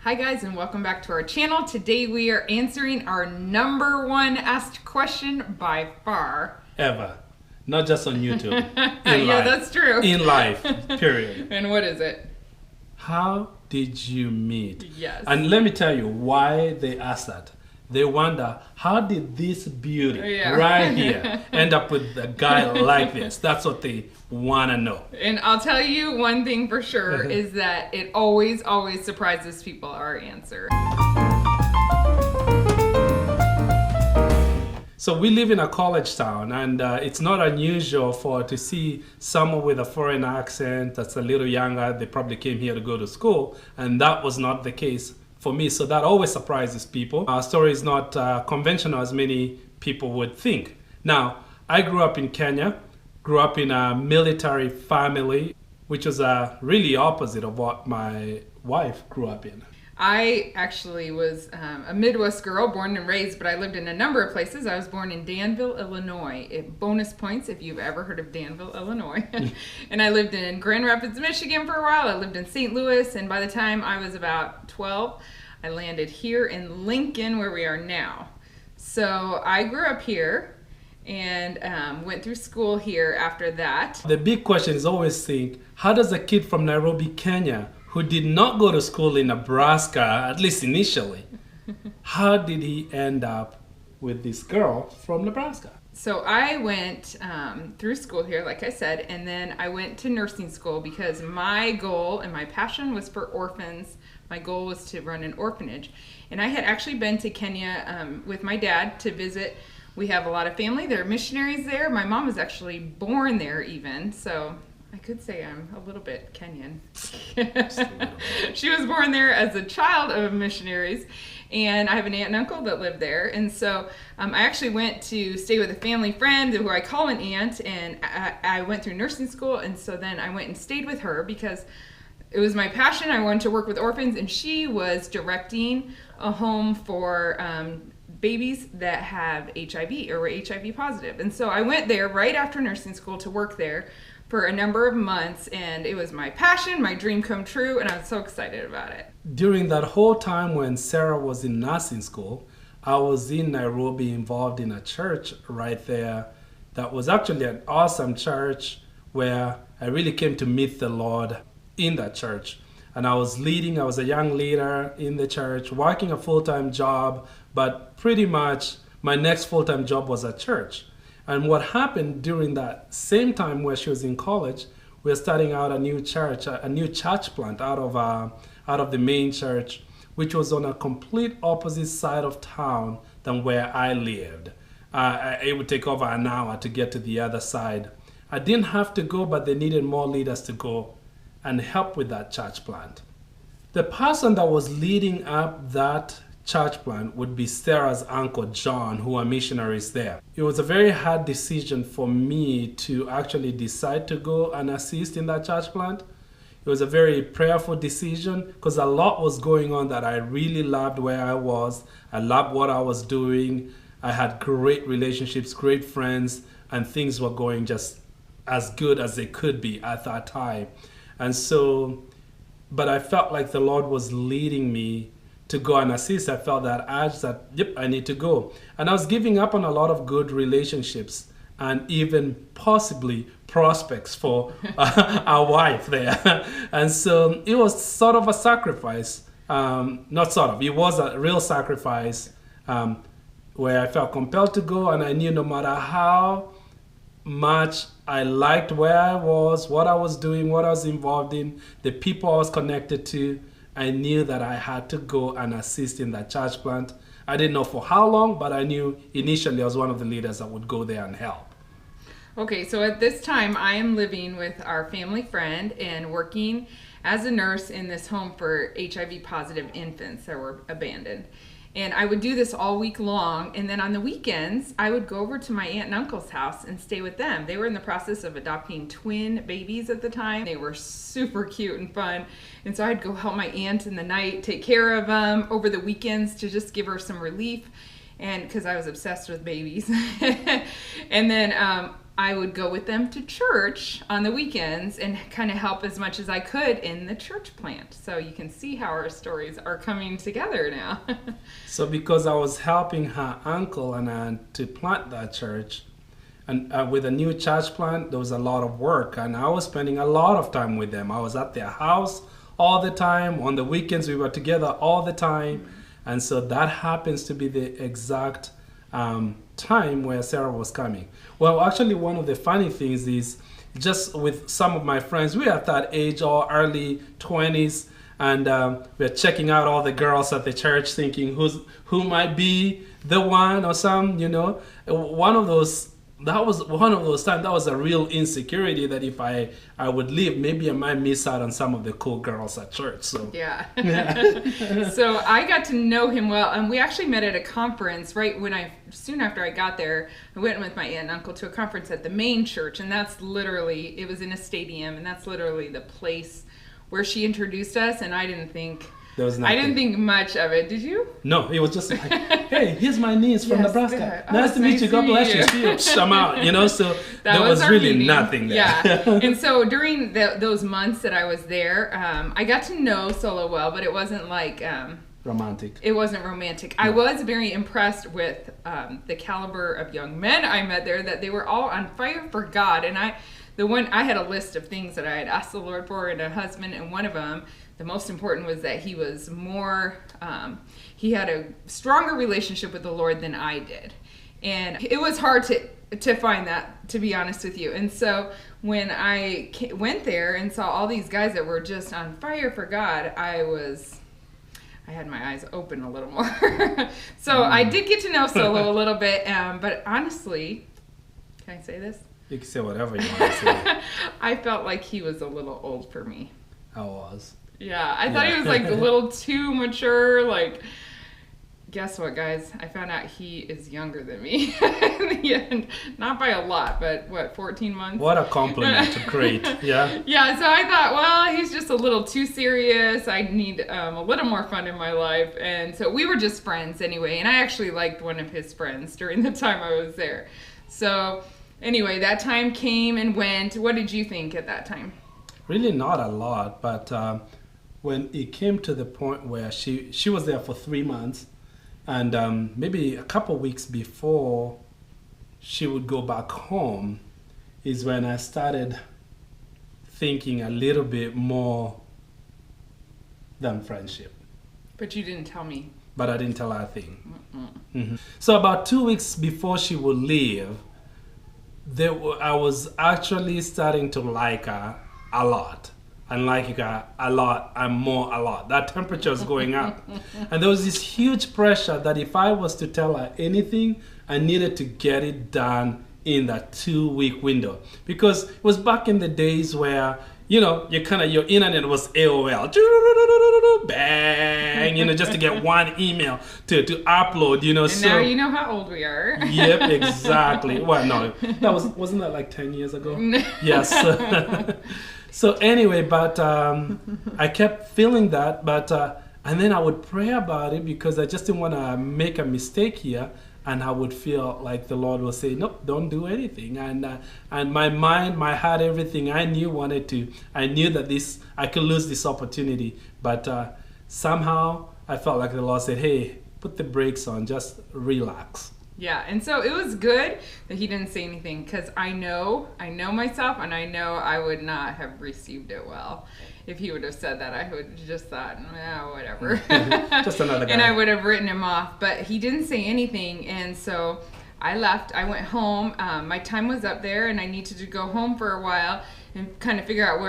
Hi guys, and welcome back to our channel. Today we are answering our number one asked question by far. Ever. Not just on YouTube. Yeah, that's true. In life, period. And what is it? How did you meet? Yes. And let me tell you why they ask that. They wonder, how did this beauty right here end up with a guy like this? That's what they want to know. And I'll tell you one thing for sure is that it always surprises people, our answer. So we live in a college town, and it's not unusual to see someone with a foreign accent that's a little younger. They probably came here to go to school, and that was not the case for me. So that always surprises people. Our story is not conventional as many people would think. Now, I grew up in Kenya, grew up in a military family, which was really opposite of what my wife grew up in. I actually was a Midwest girl, born and raised, but I lived in a number of places. I was born in Danville, Illinois. Bonus points if you've ever heard of Danville, Illinois. And I lived in Grand Rapids, Michigan for a while. I lived in St. Louis, and by the time I was about 12, I landed here in Lincoln, where we are now. So I grew up here and went through school here after that. The big question is always how does a kid from Nairobi, Kenya, who did not go to school in Nebraska, at least initially, how did he end up with this girl from Nebraska? So I went through school here, like I said, and then I went to nursing school because my goal and my passion was for orphans. My goal was to run an orphanage. And I had actually been to Kenya with my dad to visit. We have a lot of family. There are missionaries there. My mom was actually born there even, so I could say I'm a little bit Kenyan. She was born there as a child of missionaries, and I have an aunt and uncle that live there. And so I actually went to stay with a family friend who I call an aunt, and I went through nursing school, and so then I went and stayed with her because it was my passion. I wanted to work with orphans, and she was directing a home for babies that have HIV or were HIV positive. And so I went there right after nursing school to work there for a number of months, and it was my passion, my dream come true, and I was so excited about it. During that whole time when Sarah was in nursing school, I was in Nairobi involved in a church right there that was actually an awesome church where I really came to meet the Lord in that church. And I was a young leader in the church, working a full-time job, but pretty much my next full-time job was at church. And what happened during that same time where she was in college, we were starting out a new church plant out of the main church, which was on a complete opposite side of town than where I lived. It would take over an hour to get to the other side. I didn't have to go, but they needed more leaders to go and help with that church plant. The person that was leading up that church plant would be Sarah's uncle John, who are missionaries there. It was a very hard decision for me to actually decide to go and assist in that church plant. It was a very prayerful decision because a lot was going on that I really loved where I was. I loved what I was doing. I had great relationships, great friends, and things were going just as good as they could be at that time. And so, but I felt like the Lord was leading me to go and assist. I felt that urge that, yep, I need to go. And I was giving up on a lot of good relationships and even possibly prospects for our wife there. And so it was sort of a sacrifice. It was a real sacrifice where I felt compelled to go, and I knew no matter how much I liked where I was, what I was doing, what I was involved in, the people I was connected to, I knew that I had to go and assist in that church plant. I didn't know for how long, but I knew initially I was one of the leaders that would go there and help. Okay, so at this time I am living with our family friend and working as a nurse in this home for HIV positive infants that were abandoned. And I would do this all week long, and then on the weekends, I would go over to my aunt and uncle's house and stay with them. They were in the process of adopting twin babies at the time. They were super cute and fun, and so I'd go help my aunt in the night, take care of them over the weekends to just give her some relief, and because I was obsessed with babies. And then I would go with them to church on the weekends and kind of help as much as I could in the church plant. So you can see how our stories are coming together now. So because I was helping her uncle and aunt to plant that church, and with a new church plant, there was a lot of work, and I was spending a lot of time with them. I was at their house all the time. On the weekends, we were together all the time. And so that happens to be the exact time where Sarah was coming. Well, actually, one of the funny things is just with some of my friends, we are at that age, all early 20s, and we're checking out all the girls at the church, thinking who might be the one or some, you know. That was one of those times. That was a real insecurity that if I would leave, maybe I might miss out on some of the cool girls at church. So yeah. So I got to know him well, and we actually met at a conference soon after I got there. I went with my aunt and uncle to a conference at the main church, and that's literally, it was in a stadium, and that's literally the place where she introduced us. And I didn't think much of it. Did you? No, it was just like, hey, here's my niece from Nebraska. Nice to meet you. God bless you. I'm out, you know, so there was really nothing there. Yeah. And so during those months that I was there, I got to know Solo well, but it wasn't like... romantic. It wasn't romantic. No. I was very impressed with the caliber of young men I met there, that they were all on fire for God. And I had a list of things that I had asked the Lord for in a husband, and one of them, the most important, was that he was more, he had a stronger relationship with the Lord than I did. And it was hard to find that, to be honest with you. And so when I went there and saw all these guys that were just on fire for God, I had my eyes open a little more. So I did get to know Solo a little bit, but honestly, can I say this? You can say whatever you want to say. I felt like he was a little old for me. I was. Yeah, I thought he was like a little too mature. Like, guess what, guys? I found out he is younger than me in the end. Not by a lot, but 14 months? What a compliment. Great. Yeah. Yeah, so I thought, well, he's just a little too serious. I need a little more fun in my life. And so we were just friends anyway. And I actually liked one of his friends during the time I was there. So anyway, that time came and went. What did you think at that time? Really not a lot, but when it came to the point where she was there for 3 months, and maybe a couple weeks before she would go back home is when I started thinking a little bit more than friendship. But you didn't tell me. But I didn't tell her a thing. Mm-hmm. So about 2 weeks before she would leave, I was actually starting to like her a lot. And like her a lot and more a lot. That temperature was going up. And there was this huge pressure that if I was to tell her anything, I needed to get it done in that 2-week window. Because it was back in the days where, you know, your internet was AOL. Bang, you know, just to get one email to upload, you know. And now you know how old we are. Yep, exactly. Well, no, wasn't that like 10 years ago? Yes. So anyway, but I kept feeling that, but and then I would pray about it because I just didn't want to make a mistake here, and I would feel like the Lord would say, "Nope, don't do anything." And my mind, my heart, everything I knew that I could lose this opportunity, but somehow I felt like the Lord said, "Hey, put the brakes on, just relax." Yeah, and so it was good that he didn't say anything, because I know myself, and I know I would not have received it well. If he would have said that, I would have just thought, whatever. Just another guy. And I would have written him off, but he didn't say anything, and so I left. I went home. My time was up there, and I needed to go home for a while and kind of figure out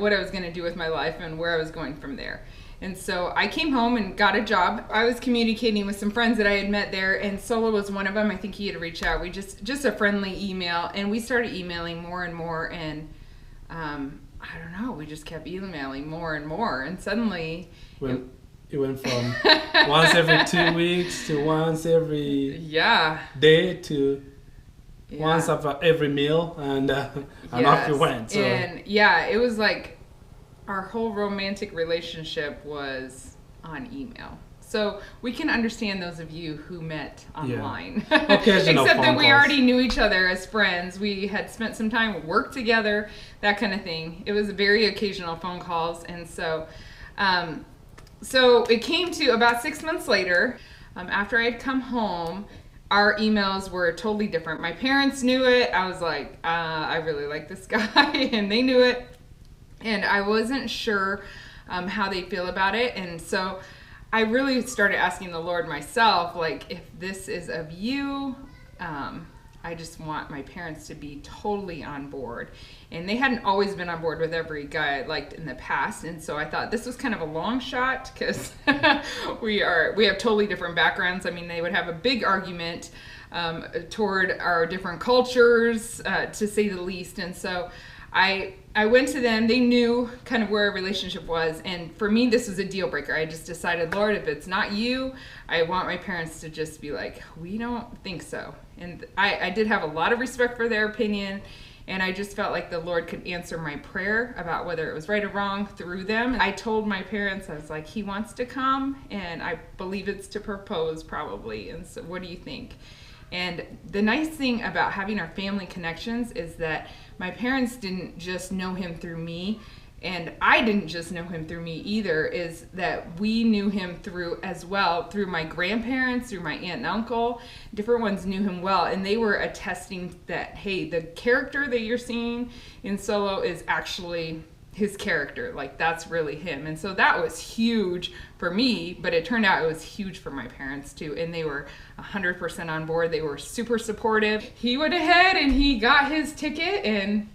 what I was going to do with my life and where I was going from there. And so I came home and got a job. I was communicating with some friends that I had met there, and Solo was one of them. I think he had reached out. We just a friendly email, and we started emailing more and more, and I don't know, we just kept emailing more and more, and suddenly it went from once every 2 weeks to once every day to once after every meal, and off you went. So. And it was like our whole romantic relationship was on email. So we can understand those of you who met online. Occasional Except that phone we calls. already knew each other as friends. We had spent some time, worked together, that kind of thing. It was very occasional phone calls. And so, so it came to about 6 months later, after I had come home, our emails were totally different. My parents knew it. I was like, I really like this guy, and they knew it. And I wasn't sure how they feel about it. And so I really started asking the Lord myself, like, if this is of you, I just want my parents to be totally on board. And they hadn't always been on board with every guy I liked in the past. And so I thought this was kind of a long shot because we have totally different backgrounds. I mean, they would have a big argument toward our different cultures, to say the least. And so I went to them. They knew kind of where our relationship was. And for me, this was a deal breaker. I just decided, Lord, if it's not you, I want my parents to just be like, we don't think so. And I did have a lot of respect for their opinion. And I just felt like the Lord could answer my prayer about whether it was right or wrong through them. I told my parents, I was like, he wants to come, and I believe it's to propose probably. And so what do you think? And the nice thing about having our family connections is that my parents didn't just know him through me, and I didn't just know him through me either, is that we knew him through as well, through my grandparents, through my aunt and uncle. Different ones knew him well, and they were attesting that, hey, the character that you're seeing in Solo is actually his character. Like, that's really him. And so that was huge for me, but it turned out it was huge for my parents too. And they were 100% on board. They were super supportive. He went ahead and he got his ticket and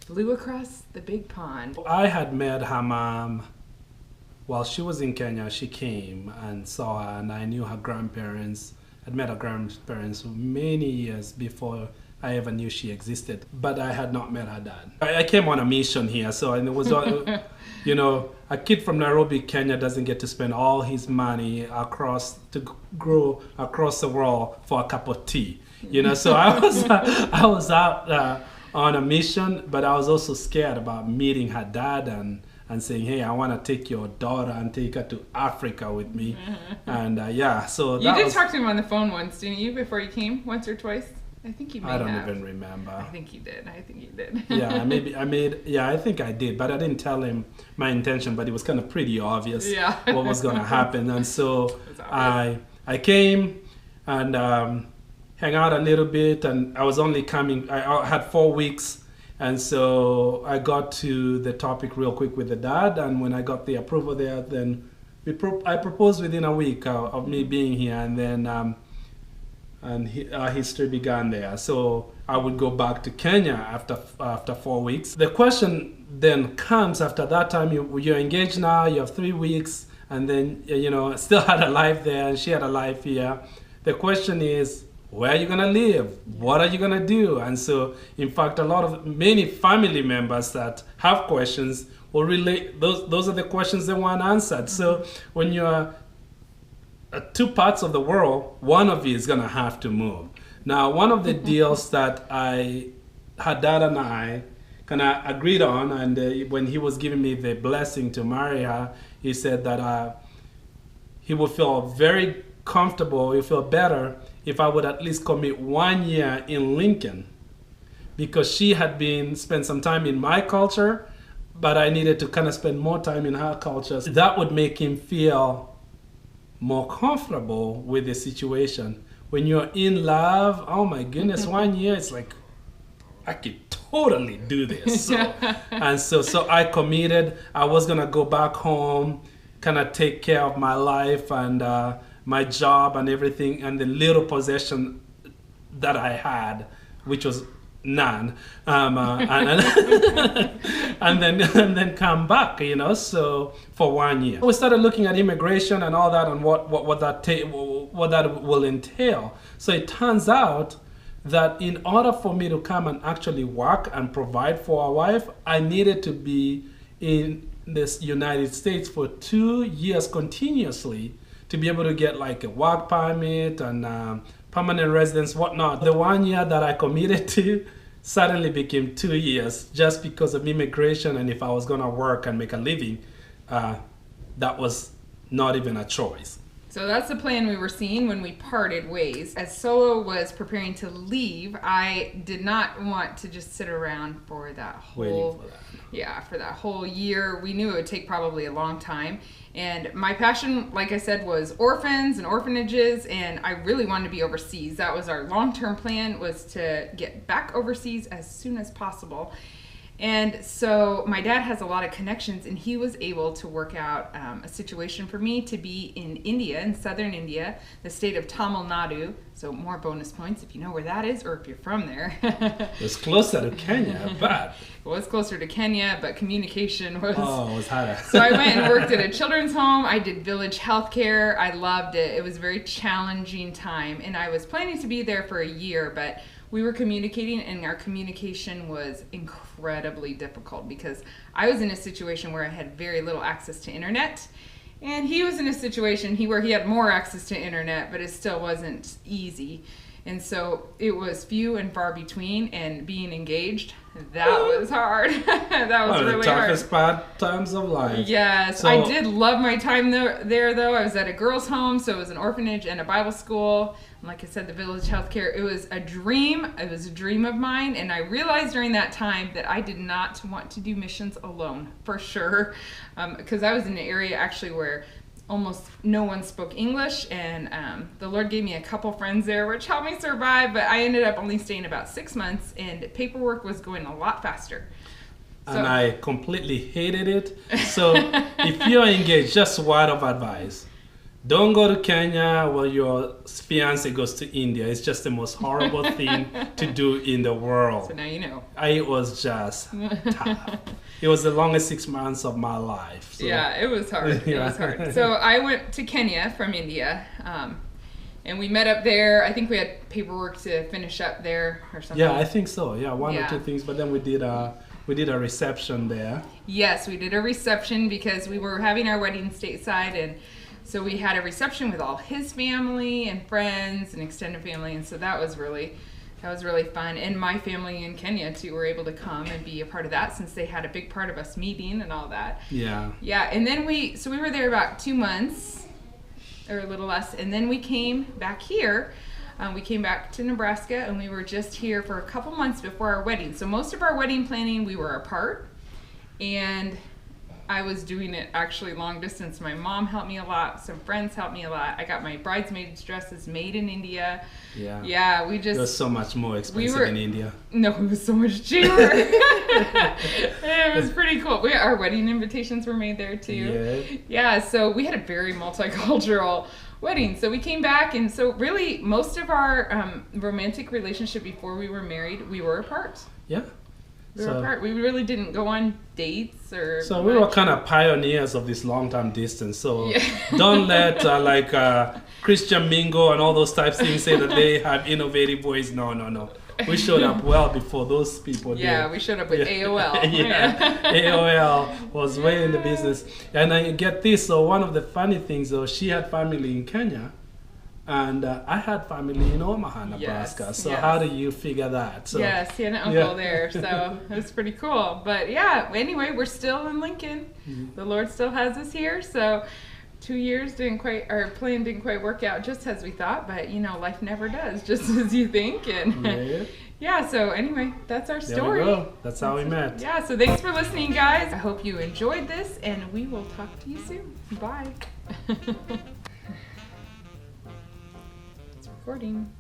flew across the big pond. I had met her mom while she was in Kenya. She came and saw her, and I knew her grandparents. I'd met her grandparents many years before I ever knew she existed, but I had not met her dad. I came on a mission here, so and it was, you know, a kid from Nairobi, Kenya doesn't get to spend all his money grow across the world for a cup of tea, you know. So I was out on a mission, but I was also scared about meeting her dad and saying, hey, I want to take your daughter and take her to Africa with me, and so you did talk to him on the phone once, didn't you, before you came, once or twice? I think you may have. I don't even remember. I think you did. I think I did, but I didn't tell him my intention, but it was kind of pretty obvious what was going to happen. And so I came and hang out a little bit, and I was only coming, I had 4 weeks, and so I got to the topic real quick with the dad, and when I got the approval there, then I proposed within a week of me being here, and then our history began there. So I would go back to Kenya after 4 weeks. The question then comes after that time, you're engaged now, you have 3 weeks, and then, you know, still had a life there, and she had a life here. The question is, where are you gonna live? What are you gonna do? And so, in fact, many family members that have questions will relate, those are the questions they want answered. So when you're two parts of the world, one of you is gonna have to move. Now, one of the deals that her dad and I kind of agreed on, and when he was giving me the blessing to marry her, he said that he would feel very comfortable, he'd feel better if I would at least commit 1 year in Lincoln, because she had spent some time in my culture, but I needed to kind of spend more time in her culture. That would make him feel more comfortable with the situation. When you're in love, oh my goodness, 1 year, it's like, I could totally do this. So I committed. I was gonna go back home, kind of take care of my life and my job and everything, and the little possession that I had, which was none, and then come back, you know. So for 1 year, we started looking at immigration and all that, and what that will entail. So it turns out that in order for me to come and actually work and provide for a wife, I needed to be in this United States for 2 years continuously to be able to get like a work permit and permanent residence, whatnot. The 1 year that I committed to suddenly became 2 years just because of immigration, and if I was gonna work and make a living, that was not even a choice. So that's the plan we were seeing when we parted ways. As Solo was preparing to leave, I did not want to just sit around for that whole for that whole year. We knew it would take probably a long time. And my passion, like I said, was orphans and orphanages, and I really wanted to be overseas. That was our long-term plan, was to get back overseas as soon as possible. And so my dad has a lot of connections, and he was able to work out a situation for me to be in India, in southern India, the state of Tamil Nadu. So more bonus points if you know where that is, or if you're from there. It's closer to Kenya, but... It was closer to Kenya, but communication was... Oh, it was harder. So I went and worked at a children's home. I did village healthcare. I loved it. It was a very challenging time, and I was planning to be there for a year, but we were communicating, and our communication was incredibly difficult because I was in a situation where I had very little access to internet, and he was in a situation where he had more access to internet, but it still wasn't easy. And so it was few and far between, and being engaged, that was hard. That was really hard. The toughest times of life. Yes, so, I did love my time there, though. I was at a girls' home, so it was an orphanage and a Bible school. And like I said, the village healthcare, it was a dream. It was a dream of mine, and I realized during that time that I did not want to do missions alone, for sure, because I was in an area actually where almost no one spoke English, and the Lord gave me a couple friends there, which helped me survive, but I ended up only staying about 6 months, and paperwork was going a lot faster. So, and I completely hated it. So if you're engaged, just a word of advice. Don't go to Kenya while your fiance goes to India. It's just the most horrible thing to do in the world. So now you know. It was just tough. It was the longest 6 months of my life. So. Yeah, it was hard. It was hard. So I went to Kenya from India, and we met up there. I think we had paperwork to finish up there or something. Yeah, I think so. Yeah, one or two things. But then we did a reception there. Yes, we did a reception because we were having our wedding stateside, and so we had a reception with all his family and friends and extended family, and so that was really fun. And my family in Kenya too were able to come and be a part of that, since they had a big part of us meeting and all that. Yeah. Yeah, and then we were there about 2 months or a little less, and then we came back here. We came back to Nebraska, and we were just here for a couple months before our wedding. So most of our wedding planning, we were apart, and I was doing it actually long distance. My mom helped me a lot. Some friends helped me a lot. I got my bridesmaids dresses made in India. Yeah. Yeah, it was so much more expensive in India. No, it was so much cheaper. It was pretty cool. Our wedding invitations were made there too. Yeah, so we had a very multicultural wedding. So we came back, and so really most of our romantic relationship before we were married, we were apart. Yeah. We were apart. We really didn't go on dates or... So we were kind of pioneers of this long-term distance. So don't let Christian Mingle and all those types of things say that they have innovative ways. No. We showed up well before those people did. Yeah, we showed up with AOL. AOL was way in the business. And I get this. So one of the funny things, though, she had family in Kenya. And I had family in Omaha, Nebraska. So how do you figure that? So, yes, he had an uncle there. So it was pretty cool. But yeah, anyway, we're still in Lincoln. Mm-hmm. The Lord still has us here. So 2 years our plan didn't quite work out just as we thought. But, life never does just as you think. And so anyway, that's our story. There we go. That's how we met. Yeah, so thanks for listening, guys. I hope you enjoyed this, and we will talk to you soon. Bye. Recording.